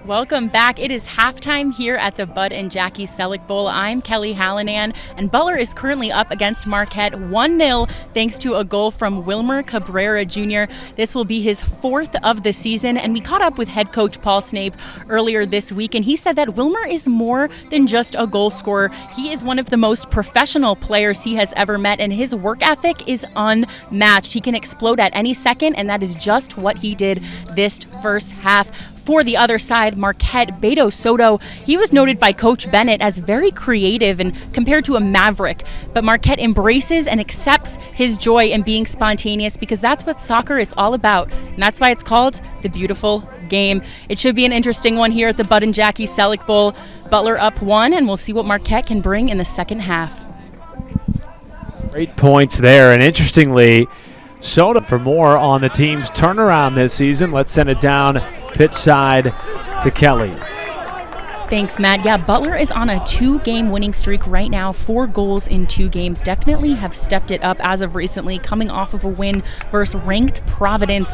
Welcome back. It is halftime here at the Bud and Jackie Selleck Bowl. I'm Kelly Hallinan, and Butler is currently up against Marquette 1-0 thanks to a goal from Wilmer Cabrera Jr. This will be his fourth of the season, and we caught up with head coach Paul Snape earlier this week, and he said that Wilmer is more than just a goal scorer. He is one of the most professional players he has ever met, and his work ethic is unmatched. He can explode at any second, and that is just what he did this first half. For the other side, Marquette, Beto Soto, he was noted by Coach Bennett as very creative and compared to a maverick. But Marquette embraces and accepts his joy in being spontaneous because that's what soccer is all about. And that's why it's called the beautiful game. It should be an interesting one here at the Bud and Jackie Selleck Bowl. Butler up 1, and we'll see what Marquette can bring in the second half. Great points there, and interestingly, Soto for more on the team's turnaround this season. Let's send it down pitch side to Kelly. Thanks, Matt. Yeah, Butler is on a 2-game winning streak right now, 4 goals in 2 games. Definitely have stepped it up as of recently, coming off of a win versus ranked Providence.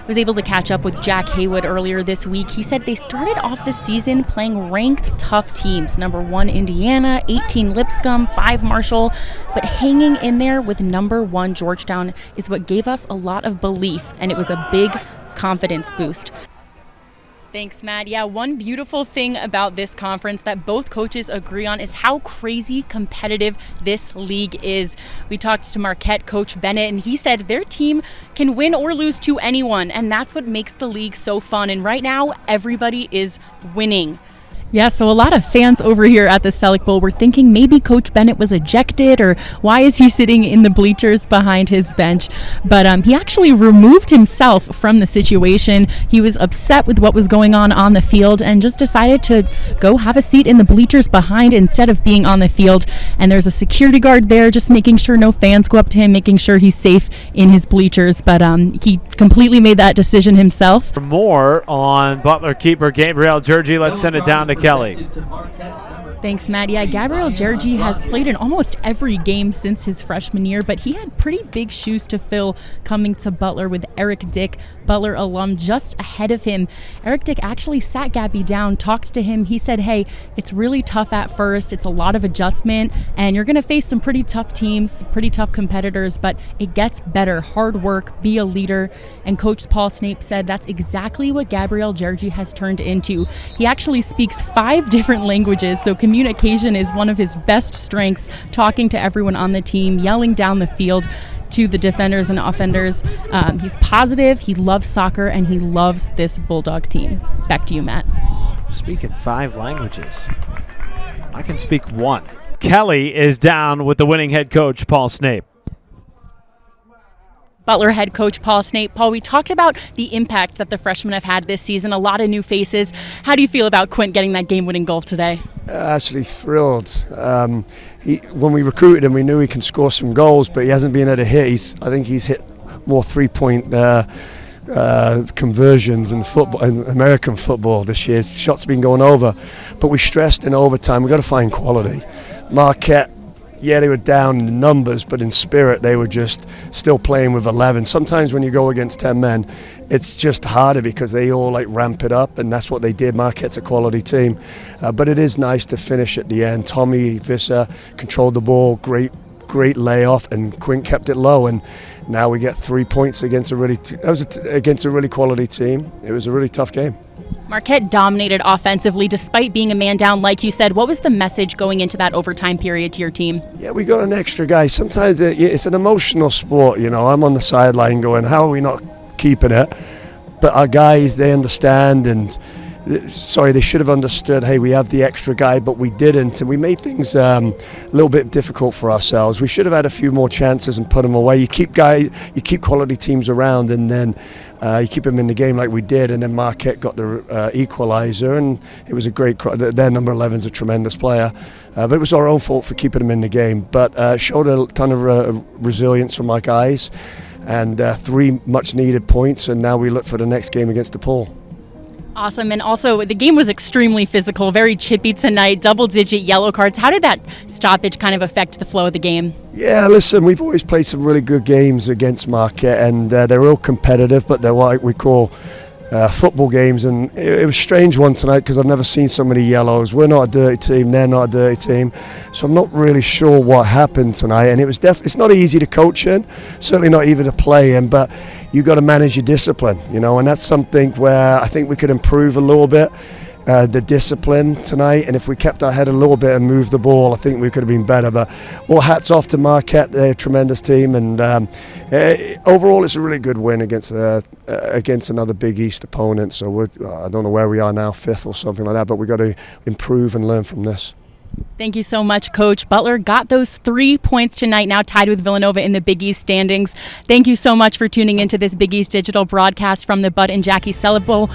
Was able to catch up with Jack Haywood earlier this week. He said they started off the season playing ranked tough teams. Number 1 Indiana, 18 Lipscomb, 5 Marshall, but hanging in there with number 1 Georgetown is what gave us a lot of belief, and it was a big confidence boost. Thanks, Matt. Yeah, one beautiful thing about this conference that both coaches agree on is how crazy competitive this league is. We talked to Marquette coach Bennett, and he said their team can win or lose to anyone, and that's what makes the league so fun. And right now, everybody is winning. Yeah, so a lot of fans over here at the Selleck Bowl were thinking maybe Coach Bennett was ejected, or why is he sitting in the bleachers behind his bench? But he actually removed himself from the situation. He was upset with what was going on the field and just decided to go have a seat in the bleachers behind instead of being on the field. And there's a security guard there just making sure no fans go up to him, making sure he's safe in his bleachers. But he completely made that decision himself. For more on Butler keeper Gabriel Georgi, let's send it down to Kelly. Thanks, Matt. Yeah, Gabriel Georgi has played in almost every game since his freshman year, but he had pretty big shoes to fill coming to Butler with Eric Dick, Butler alum, just ahead of him. Eric Dick actually sat Gabby down, talked to him. He said, hey, it's really tough at first. It's a lot of adjustment, and you're going to face some pretty tough teams, pretty tough competitors, but it gets better. Hard work, be a leader. And Coach Paul Snape said that's exactly what Gabriel Georgi has turned into. He actually speaks 5 different languages, so communication is one of his best strengths, talking to everyone on the team, yelling down the field to the defenders and offenders. He's positive, he loves soccer, and he loves this Bulldog team. Back to you, Matt. Speaking 5 languages. I can speak 1. Kelly is down with the winning head coach, Paul Snape. Butler head coach Paul Snape. Paul, we talked about the impact that the freshmen have had this season, a lot of new faces. How do you feel about Quint getting that game-winning goal today? Actually thrilled. When we recruited him, we knew he can score some goals, but he hasn't been able to hit. I think he's hit more 3-point conversions in football, in American football this year. His shots have been going over, but we stressed in overtime, we've got to find quality. Marquette, yeah, they were down in numbers, but in spirit they were just still playing with 11. Sometimes when you go against 10 men, it's just harder because they all like ramp it up, and that's what they did. Marquette's a quality team, but it is nice to finish at the end. Tommy Visser controlled the ball, great layoff, and Quint kept it low, and now we get 3 points against a really quality team. It was a really tough game. Marquette dominated offensively despite being a man down, like you said. What was the message going into that overtime period to your team? Yeah, we got an extra guy. Sometimes it's an emotional sport, you know. I'm on the sideline going, how are we not keeping it? But our guys, they understand, and they should have understood, hey, we have the extra guy, but we didn't, and we made things a little bit difficult for ourselves. We should have had a few more chances and put them away. You keep quality teams around, and then you keep them in the game like we did, and then Marquette got the equalizer, and it was a great. Their number 11 is a tremendous player, but it was our own fault for keeping them in the game. But showed a ton of resilience from our guys, and 3 much-needed points, and now we look for the next game against DePaul. Awesome. And also, the game was extremely physical, very chippy tonight, double-digit yellow cards. How did that stoppage kind of affect the flow of the game? Yeah, listen, we've always played some really good games against Marquette, and they're all competitive, but they're what we call football games, and it was a strange one tonight because I've never seen so many yellows. We're not a dirty team, they're not a dirty team, so I'm not really sure what happened tonight. And it was it's not easy to coach in, certainly not even to play in, but you got to manage your discipline, and that's something where I think we could improve a little bit. The discipline tonight, and if we kept our head a little bit and moved the ball, I think we could have been better. But all hats off to Marquette, they're a tremendous team, and overall it's a really good win against another Big East opponent. So I don't know where we are now, 5th or something like that, but we've got to improve and learn from this. Thank you so much, Coach. Butler got those 3 points tonight, now tied with Villanova in the Big East standings. Thank you so much for tuning into this Big East digital broadcast from the Bud and Jackie Celebo